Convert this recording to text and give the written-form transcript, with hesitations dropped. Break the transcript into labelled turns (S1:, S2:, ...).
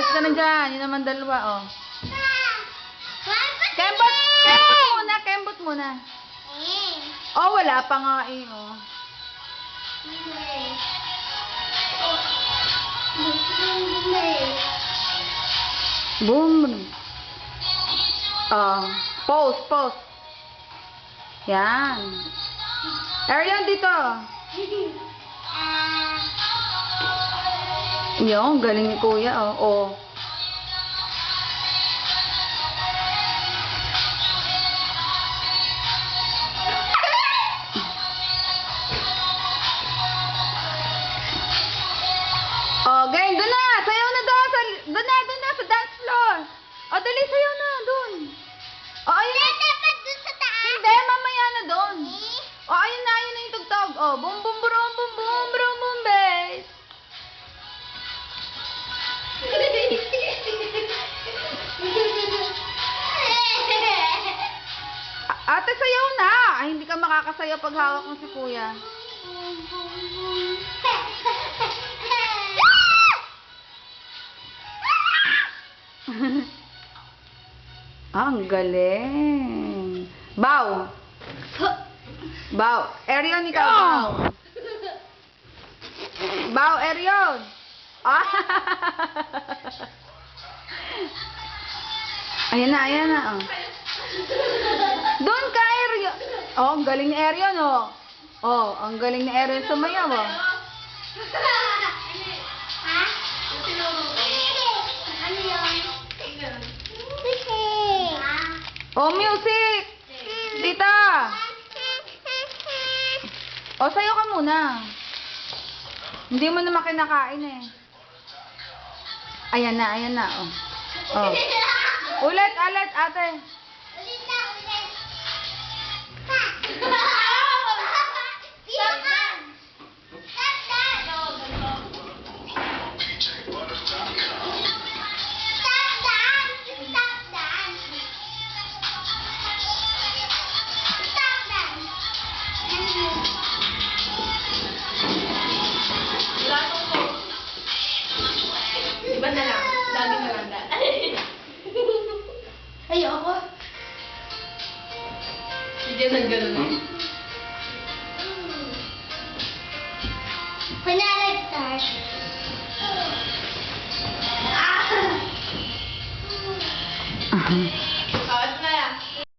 S1: Umayos ka na dyan. Yun naman dalawa, oh. Kembot muna. Oh, wala pa nga eh, oh. Boom. Oh, pose. Yan. Arion, dito. Yung, galing ni Kuya, oh. Oh. Oh, gang, doon na. Sayaw na doon. Doon na, sa dance floor. Oh, dali, sayaw na, doon. Oh, ayun na.
S2: Dapat doon sa taas.
S1: Hindi, mamaya na doon. Oh, ayun na yung tugtog. Oh, boom, boom, boom, boom, boom, boom, boom, bass. Ate, sayaw na. Ay, hindi ka makakasayaw pag hawak mo si Kuya. Ang galing. Bow. Bow. Arion, ikaw. Bow. Bow, Arion. Ah. Ayan na. Oh. Doon ka, Arion. Oh, ang galing ni Arion, oh. Oh, ang galing ni Arion sumayaw, oh. Oh, music! Tita! Oh, sayo ka muna. Hindi mo naman kinakain eh. Ayan na. Oh. Oh. Ulit, ate.
S3: Iba na lang. Lagi na lang da. Ayoko. Hindi na gano'n eh.
S2: When I start.